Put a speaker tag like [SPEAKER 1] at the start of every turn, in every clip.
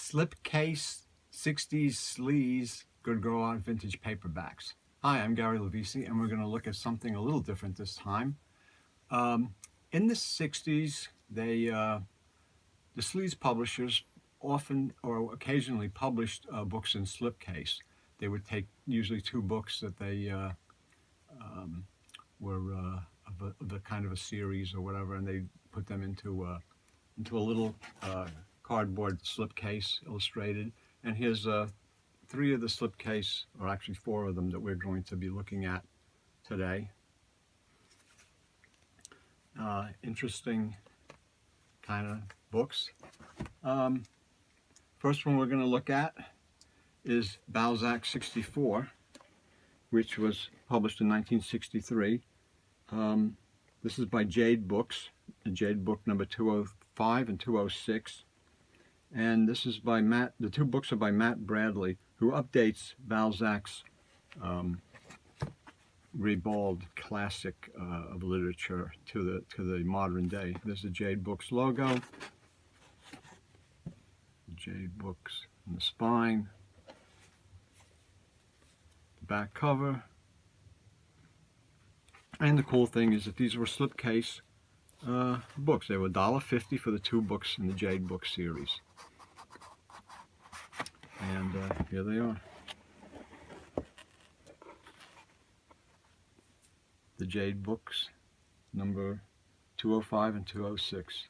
[SPEAKER 1] Slipcased 60s Sleaze Good Girl Art Vintage Paperbacks. Hi, I'm Gary Levisi, and we're going to look at something a little different this time. In the 60s, the Sleaze publishers often or occasionally published books in slipcase. They would take usually two books that they were of the kind of a series or whatever, and they put them into a little cardboard slipcase illustrated. And here's three of the slipcase, or actually four of them, that we're going to be looking at today. Interesting kind of books. First one we're going to look at is Balzac 64, which was published in 1963. This is by Jade Books, the Jade book number 205 and 206. And this is by the two books are by Matt Bradley, who updates Balzac's ribald classic of literature to the modern day. There's the Jade Books logo, Jade Books in the spine, the back cover. And the cool thing is that these were slipcase books. They were $1.50 for the two books in the Jade Book series. And here they are. The Jade Books, number 205 and 206.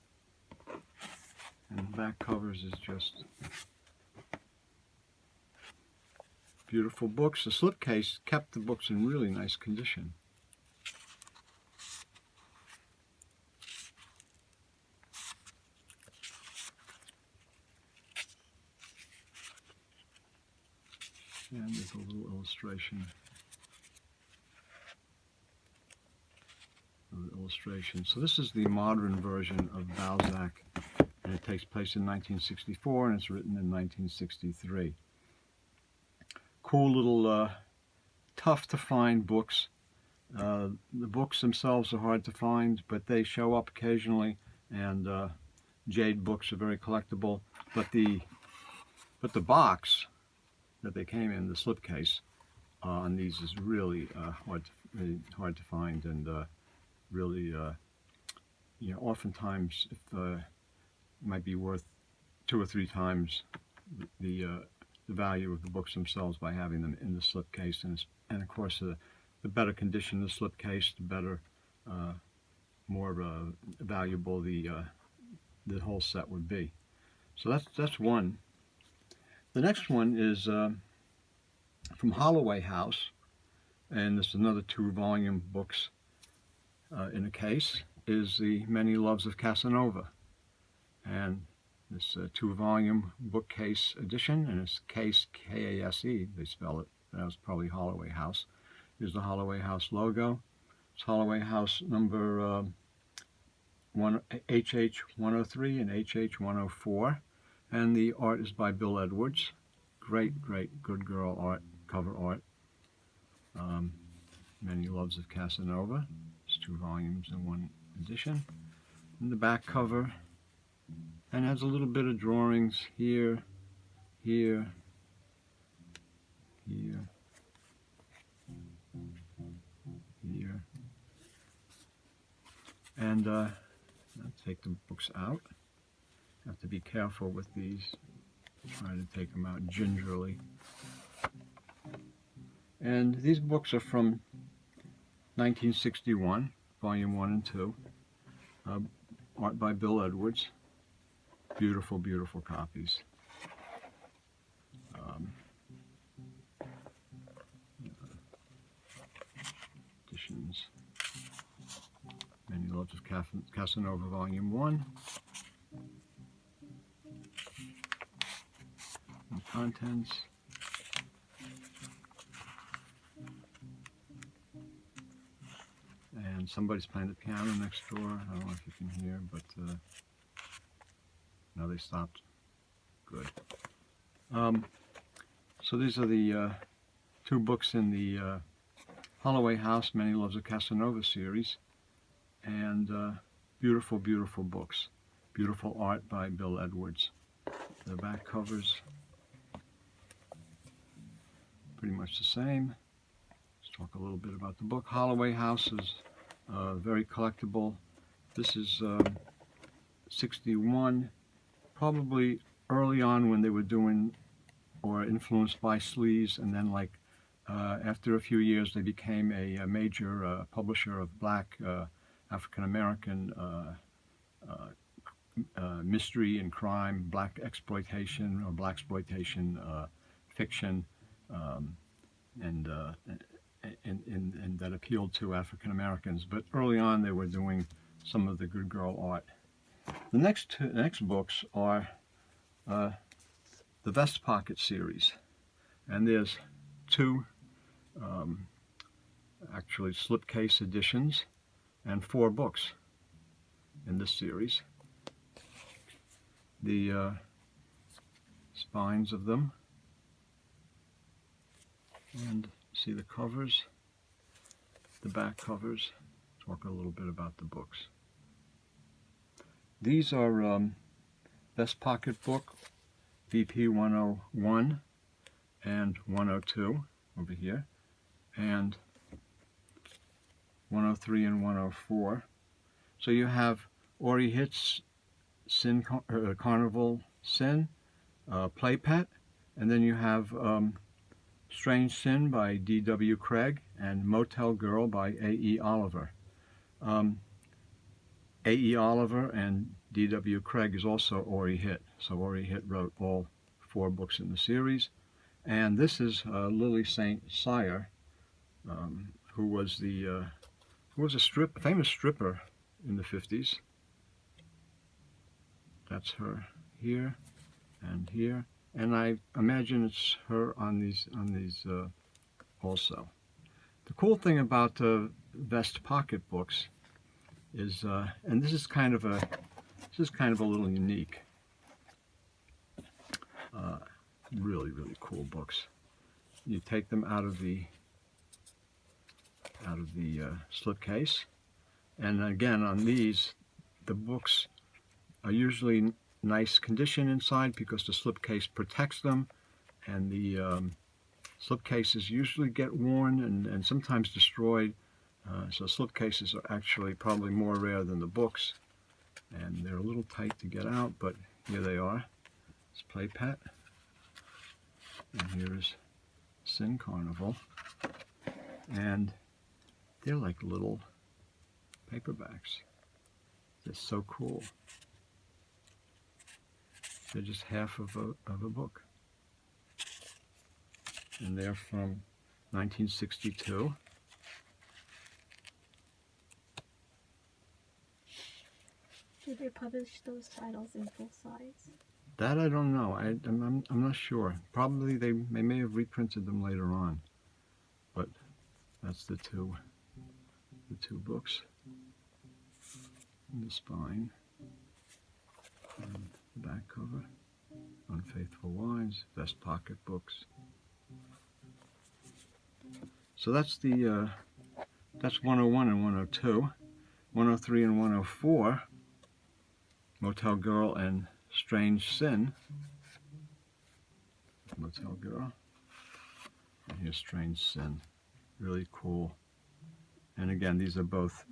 [SPEAKER 1] And the back covers is just beautiful books. The slipcase kept the books in really nice condition. And there's a little illustration. So this is the modern version of Balzac, and it takes place in 1964, and it's written in 1963. Cool little, tough to find books. The books themselves are hard to find, but they show up occasionally, and Jade Books are very collectible. But the box that they came in, the slipcase on these, is really hard to find, and really, you know, oftentimes it might be worth 2 or 3 times the value of the books themselves by having them in the slipcase. And of course, the better condition the slipcase, the better, more valuable the whole set would be. So that's one. The next one is from Holloway House, and this is another 2-volume books in a case, is the Many Loves of Casanova. And this 2-volume bookcase edition, and it's case, K-A-S-E, they spell it. That was probably Holloway House. Here's the Holloway House logo. It's Holloway House number HH103 and HH104. And the art is by Bill Edwards. Great, great good girl art, cover art. Many Loves of Casanova. It's 2 volumes in 1 edition. And the back cover, and has a little bit of drawings here, here, here, here. And I'll take the books out. Have to be careful with these. Try to take them out gingerly. And these books are from 1961, volume 1 and 2. Art by Bill Edwards. Beautiful, beautiful copies. Editions. Many Loves of Casanova, volume 1. And contents. And somebody's playing the piano next door. I don't know if you can hear, but no, they stopped. Good. So these are the 2 books in the Holloway House Many Loves of Casanova series, and beautiful, beautiful books. Beautiful art by Bill Edwards. The back covers pretty much the same. Let's talk a little bit about the book. Holloway House is very collectible. This is 61, probably early on when they were doing or influenced by Sleaze, and then like after a few years they became a major publisher of black African-American mystery and crime, black exploitation or blaxploitation fiction, and that appealed to African Americans. But early on they were doing some of the good girl art. The next books are the Vest Pocket series, and there's two actually slipcase editions and 4 books in this series. The spines of them, and see the covers, the back covers. Talk a little bit about the books. These are Vest Pocket book VP 101 and 102 over here, and 103 and 104. So you have Ori Hit's Sin Carnival Sin, Play Pet, and then you have Strange Sin by D.W. Craig and Motel Girl by A.E. Oliver. A.E. Oliver and D.W. Craig is also Ori Hit, so Ori Hit wrote all 4 books in the series. And this is Lily St. Cyr, who was a famous stripper in the 50s. That's her here and here, and I imagine it's her on these also. The cool thing about Vest Pocket books is, and this is kind of a little unique. Really cool books. You take them out of the slipcase, and again on these, the books are usually nice condition inside because the slipcase protects them, and the slipcases usually get worn and sometimes destroyed, so slipcases are actually probably more rare than the books, and they're a little tight to get out, but here they are. It's Play Pet, and here's Sin Carnival, and they're like little paperbacks. They're so cool. They're just half of a book. And they're from 1962.
[SPEAKER 2] Do they publish those titles in full size?
[SPEAKER 1] That I don't know. I'm not sure. Probably they may have reprinted them later on. But that's the two books. And the spine. And the back cover. Unfaithful Wives, Vest Pocket books. So that's that's 101 and 102. 103 and 104. Motel Girl and Strange Sin. Motel Girl. And here's Strange Sin. Really cool. And again, these are both,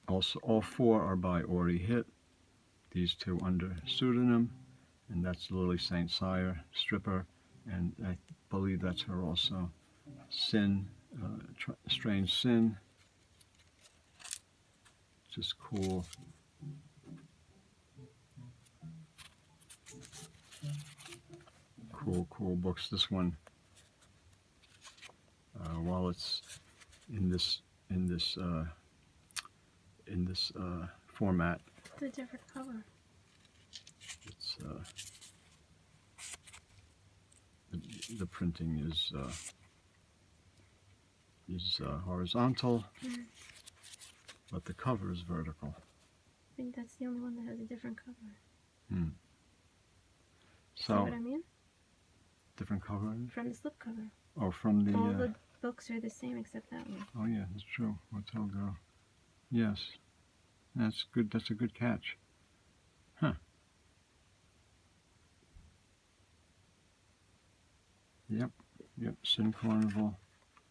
[SPEAKER 1] also all 4 are by Ori Hit. These 2 under pseudonym, and that's Lily St. Cyr, stripper, and I believe that's her also. Sin, Strange Sin. Just cool. Cool books. This one, while it's in this format,
[SPEAKER 2] It's a different cover.
[SPEAKER 1] it's the printing is horizontal, but the cover is vertical.
[SPEAKER 2] I think that's the only one that has a different cover.
[SPEAKER 1] So,
[SPEAKER 2] see what I mean?
[SPEAKER 1] different cover?
[SPEAKER 2] From the slipcover.
[SPEAKER 1] Oh, from the...
[SPEAKER 2] All the books are the same except that one.
[SPEAKER 1] Oh yeah, that's true. Motel Girl. Yes. That's good. That's a good catch. Huh. Yep, Sin Carnival.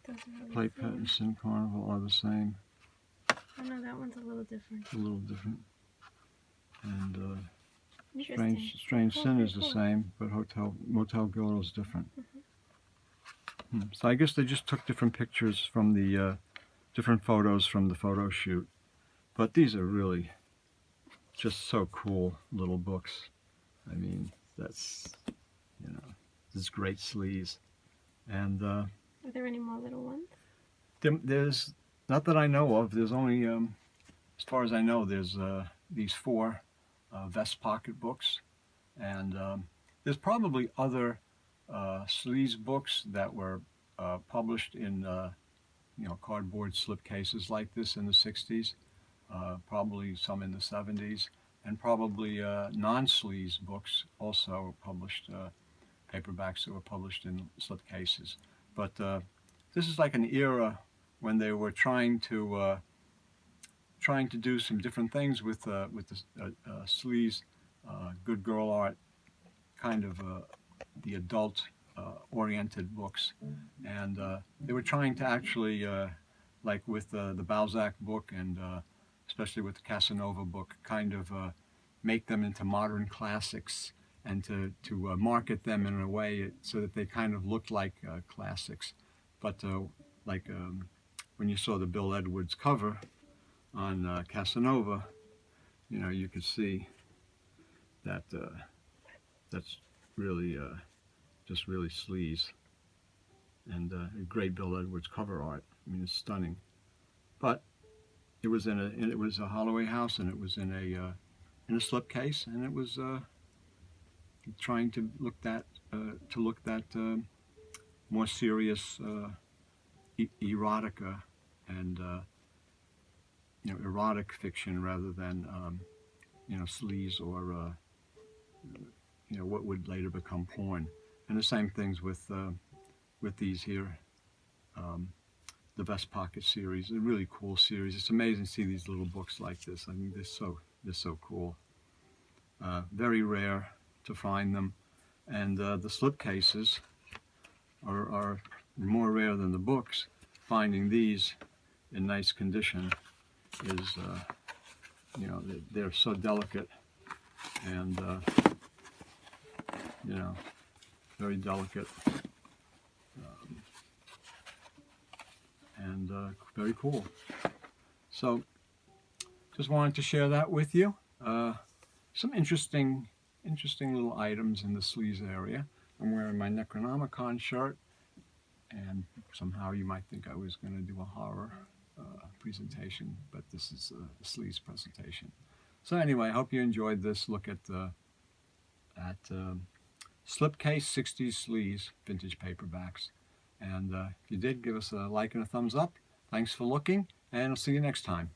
[SPEAKER 2] Doesn't really
[SPEAKER 1] Play
[SPEAKER 2] fit.
[SPEAKER 1] Pet and Sin Carnival are the same.
[SPEAKER 2] Oh no, that one's a little different.
[SPEAKER 1] A little different. And
[SPEAKER 2] Interesting.
[SPEAKER 1] Strange
[SPEAKER 2] Cool,
[SPEAKER 1] Sin
[SPEAKER 2] very
[SPEAKER 1] is the
[SPEAKER 2] cool.
[SPEAKER 1] same, but Motel Girl is different. So I guess they just took different pictures from the different photos from the photo shoot. But these are really just so cool little books. I mean, that's, you know, this is great sleaze. And
[SPEAKER 2] Are there any more little ones?
[SPEAKER 1] there's, not that I know of, there's only, as far as I know, there's these 4 vest pocket books. And there's probably other sleaze books that were published in, cardboard slipcases like this in the 60s. Probably some in the 70s, and probably non-sleaze books also published, paperbacks that were published in slipcases. But this is like an era when they were trying to do some different things with the sleaze, good girl art, kind of the adult oriented books, and they were trying to actually, like with the Balzac book and especially with the Casanova book, kind of make them into modern classics and to market them in a way so that they kind of looked like classics. But like when you saw the Bill Edwards cover on Casanova, you could see that that's really just really sleaze, and a great Bill Edwards cover art. I mean, it's stunning. But it was a Holloway house, and it was in a slipcase, and it was trying to look that more serious erotica and erotic fiction rather than sleaze or what would later become porn. And the same things with these here. The Vest Pocket series, a really cool series. It's amazing to see these little books like this. I mean, they're so cool. Very rare to find them, and the slipcases are more rare than the books. Finding these in nice condition is, they're so delicate and very delicate. And very cool. So just wanted to share that with you. Some interesting little items in the sleaze area. I'm wearing my Necronomicon shirt, and somehow you might think I was going to do a horror presentation, but this is a sleaze presentation. So anyway, I hope you enjoyed this look at Slipcase 60's sleaze vintage paperbacks. And if you did, give us a like and a thumbs up. Thanks for looking, and I'll see you next time.